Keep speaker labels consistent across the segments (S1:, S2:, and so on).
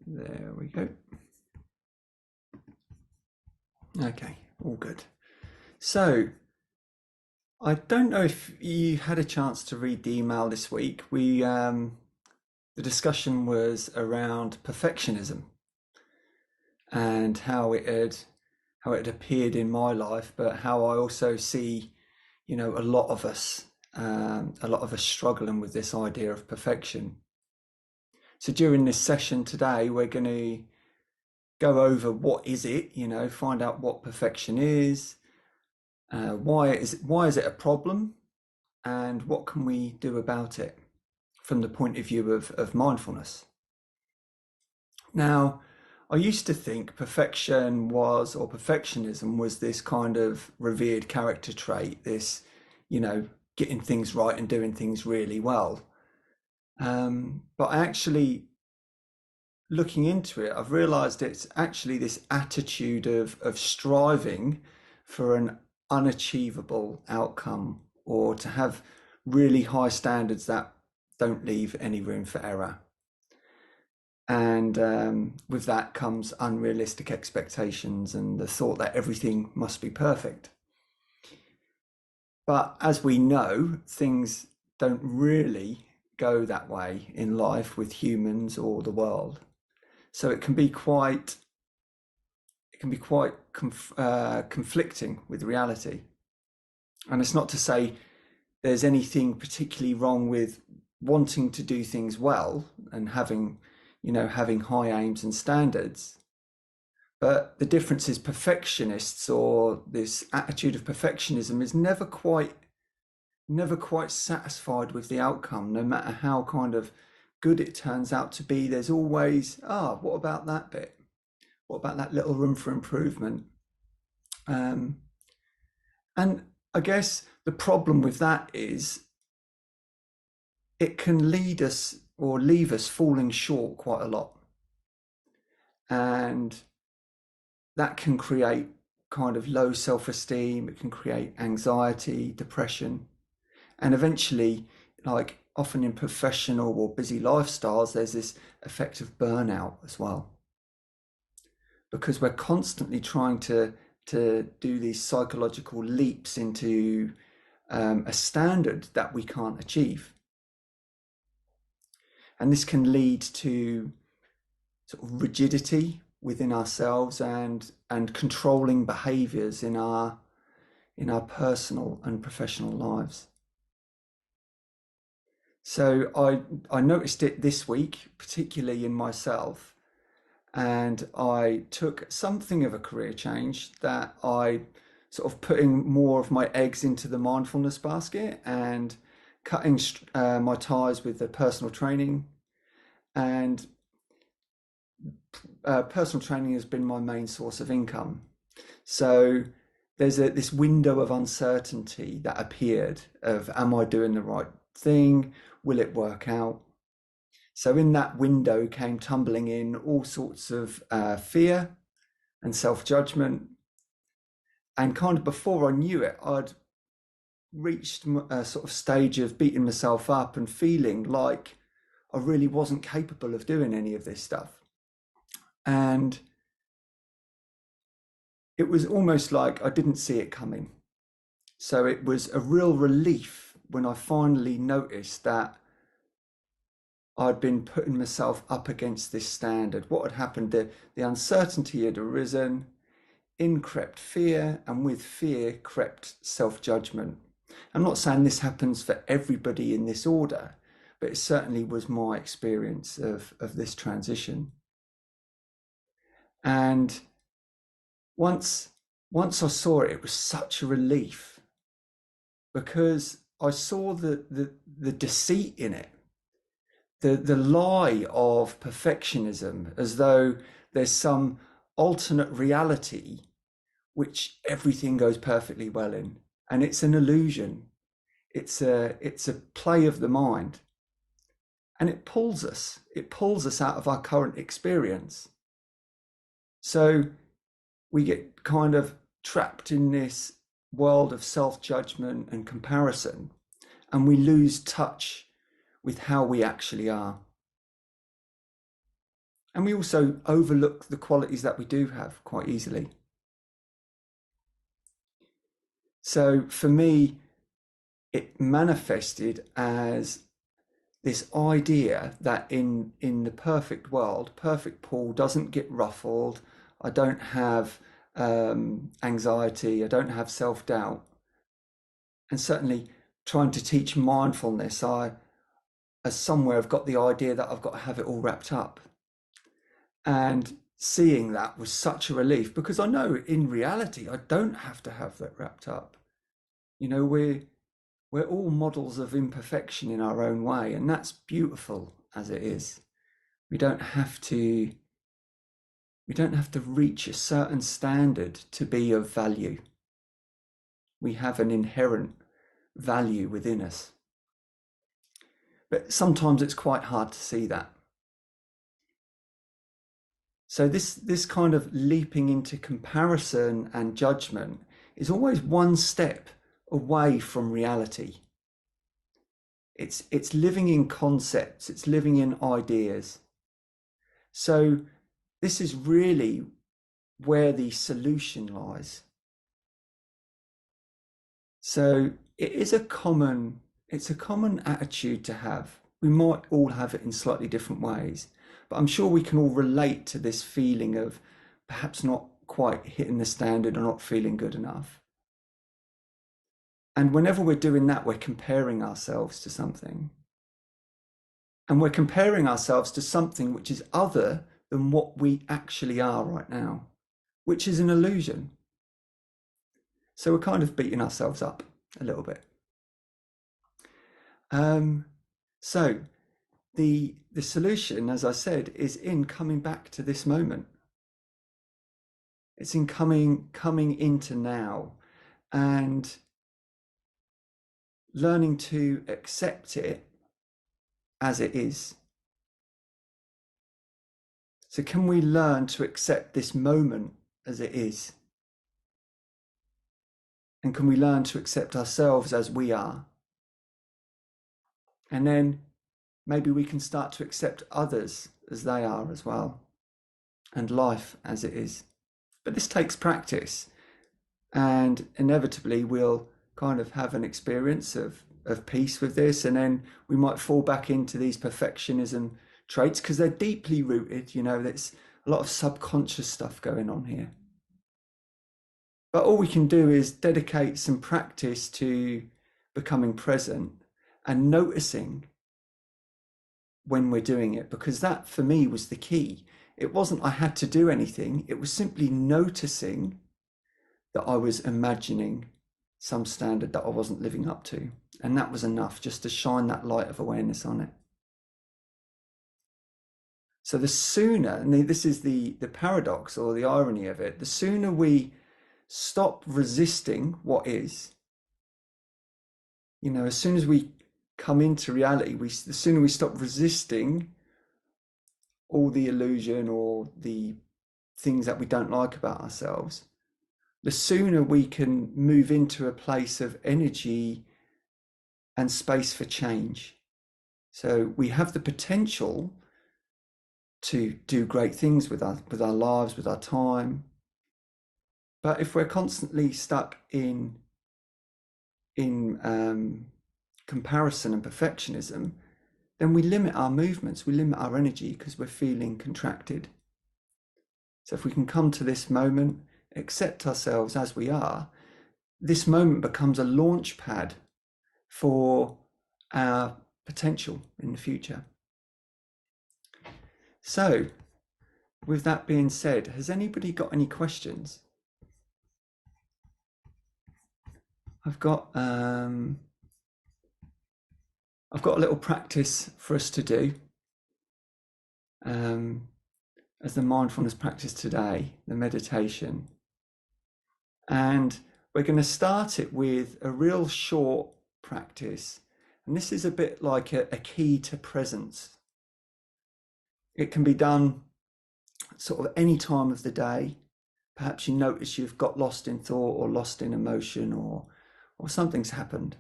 S1: There we go. Okay, all good. So, I don't know if you had a chance to read the email this week. The discussion was around perfectionism and how it had appeared in my life, but how I also see, a lot of us struggling with this idea of perfection. So during this session today, we're going to go over what is it, find out what perfection is, why is it a problem, and what can we do about it from the point of view of mindfulness. Now, I used to think perfectionism was this kind of revered character trait, this, getting things right and doing things really well. But actually, looking into it, I've realized it's actually this attitude of striving for an unachievable outcome, or to have really high standards that don't leave any room for error. And with that comes unrealistic expectations and the thought that everything must be perfect. But as we know, things don't really go that way in life with humans or the world. So it can be quite conflicting with reality. And it's not to say there's anything particularly wrong with wanting to do things well and having high aims and standards. But the difference is perfectionists, or this attitude of perfectionism, is never quite satisfied with the outcome, no matter how kind of good it turns out to be. There's always, what about that bit? What about that little room for improvement? And I guess the problem with that is it can lead us or leave us falling short quite a lot. And that can create kind of low self-esteem. It can create anxiety, depression, and eventually, like often in professional or busy lifestyles, there's this effect of burnout as well, because we're constantly trying to do these psychological leaps into a standard that we can't achieve. And this can lead to sort of rigidity within ourselves and controlling behaviors in our personal and professional lives. So I noticed it this week, particularly in myself, and I took something of a career change, that I sort of putting more of my eggs into the mindfulness basket and cutting my ties with the personal training. And personal training has been my main source of income. So there's this window of uncertainty that appeared of, am I doing the right thing? Will it work out? So in that window came tumbling in all sorts of fear and self-judgment. And kind of before I knew it, I'd reached a sort of stage of beating myself up and feeling like I really wasn't capable of doing any of this stuff. And it was almost like I didn't see it coming. So it was a real relief when I finally noticed that I'd been putting myself up against this standard. What had happened, the uncertainty had arisen, in crept fear, and with fear crept self-judgment. I'm not saying this happens for everybody in this order, but it certainly was my experience of this transition. And once I saw it, it was such a relief, because I saw the deceit in it, the lie of perfectionism, as though there's some alternate reality which everything goes perfectly well in, and it's an illusion. It's a play of the mind, and it pulls us out of our current experience. So we get kind of trapped in this world of self-judgment and comparison, and we lose touch with how we actually are. And we also overlook the qualities that we do have quite easily. So for me, it manifested as this idea that in the perfect world, perfect Paul doesn't get ruffled. I don't have anxiety. I don't have self-doubt. And certainly trying to teach mindfulness, as somewhere I've got the idea that I've got to have it all wrapped up. And seeing that was such a relief, because I know in reality I don't have to have that wrapped up. You know, we're all models of imperfection in our own way, and that's beautiful as it is. We don't have to reach a certain standard to be of value. We have an inherent value within us. But sometimes it's quite hard to see that. So this kind of leaping into comparison and judgment is always one step away from reality. It's living in concepts, it's living in ideas. So this is really where the solution lies. So it's a common attitude to have. We might all have it in slightly different ways, but I'm sure we can all relate to this feeling of perhaps not quite hitting the standard or not feeling good enough. And whenever we're doing that, we're comparing ourselves to something. And we're comparing ourselves to something which is other than what we actually are right now, which is an illusion. So we're kind of beating ourselves up a little bit. So the solution, as I said, is in coming back to this moment. It's in coming into now and learning to accept it as it is. So can we learn to accept this moment as it is? And can we learn to accept ourselves as we are? And then maybe we can start to accept others as they are as well, and life as it is. But this takes practice, and inevitably we'll kind of have an experience of peace with this, and then we might fall back into these perfectionism traits because they're deeply rooted. You know, there's a lot of subconscious stuff going on here. But all we can do is dedicate some practice to becoming present and noticing when we're doing it, because that for me was the key. It wasn't I had to do anything. It was simply noticing that I was imagining some standard that I wasn't living up to. And that was enough just to shine that light of awareness on it. So the sooner, and this is the paradox or the irony of it, the sooner we stop resisting what is, you know, as soon as we come into reality, the sooner we stop resisting all the illusion or the things that we don't like about ourselves, the sooner we can move into a place of energy and space for change. So we have the potential to do great things with our lives, with our time. But if we're constantly stuck in comparison and perfectionism, then we limit our movements, we limit our energy because we're feeling contracted. So if we can come to this moment, accept ourselves as we are, this moment becomes a launch pad for our potential in the future. So with that being said, has anybody got any questions? I've got a little practice for us to do as the mindfulness practice today, the meditation. And we're going to start it with a real short practice. And this is a bit like a key to presence. It can be done sort of any time of the day. Perhaps you notice you've got lost in thought or lost in emotion or something's happened.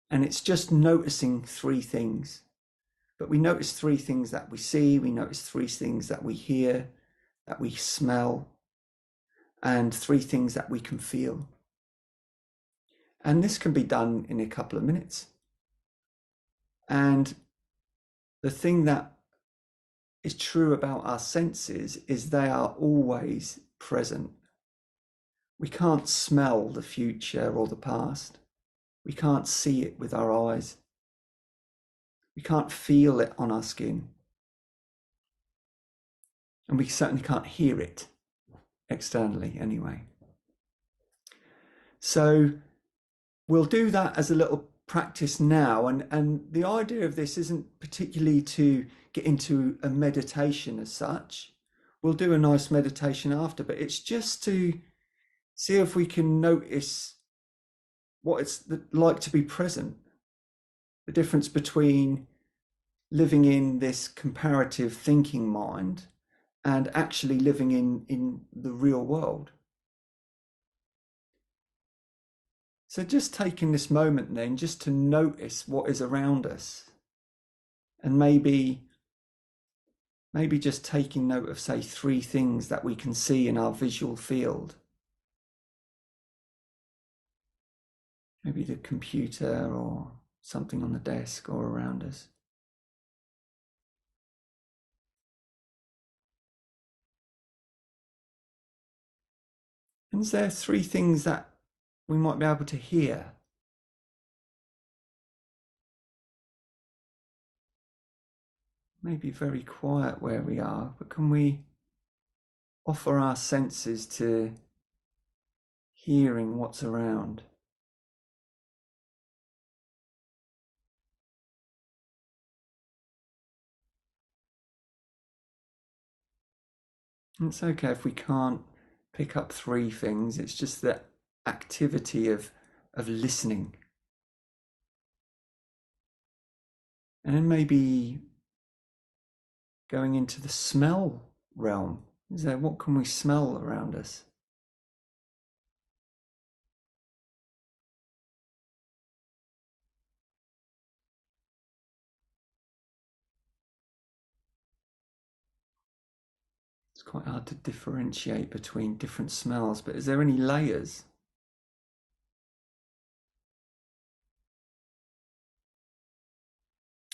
S1: And it's just noticing three things. But we notice three things that we see, we notice three things that we hear, that we smell, and three things that we can feel. And this can be done in a couple of minutes. And the thing that is true about our senses is they are always present. We can't smell the future or the past. We can't see it with our eyes. We can't feel it on our skin. And we certainly can't hear it externally anyway. So we'll do that as a little practice now. And the idea of this isn't particularly to get into a meditation as such. We'll do a nice meditation after, but it's just to see if we can notice what it's like to be present. The difference between living in this comparative thinking mind and actually living in the real world. So just taking this moment then just to notice what is around us, and maybe just taking note of, say, three things that we can see in our visual field. Maybe the computer or something on the desk or around us. And is there three things that we might be able to hear? Maybe very quiet where we are, but can we offer our senses to hearing what's around? And it's okay if we can't pick up three things. It's just the activity of listening. And then maybe going into the smell realm. Is there, what can we smell around us? It's quite hard to differentiate between different smells, but is there any layers?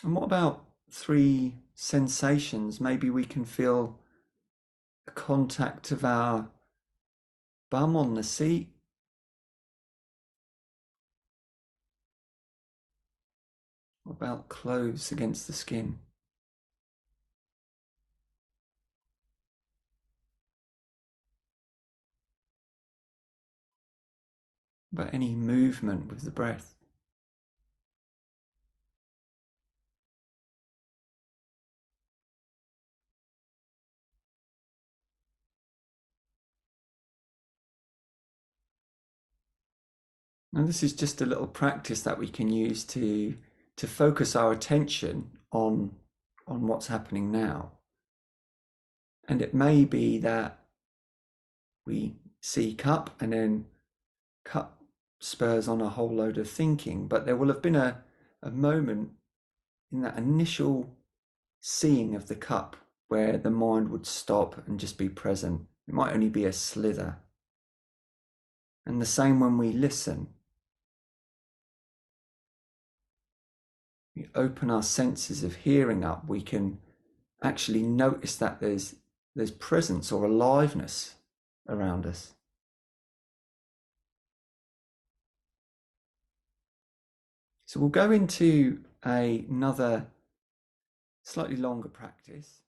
S1: And what about three sensations? Maybe we can feel the contact of our bum on the seat. What about clothes against the skin? What about any movement with the breath? And this is just a little practice that we can use to focus our attention on what's happening now. And it may be that we see cup and then cup spurs on a whole load of thinking, but there will have been a moment in that initial seeing of the cup where the mind would stop and just be present. It might only be a slither. And the same when we listen. We open our senses of hearing up, we can actually notice that there's presence or aliveness around us. So we'll go into another slightly longer practice.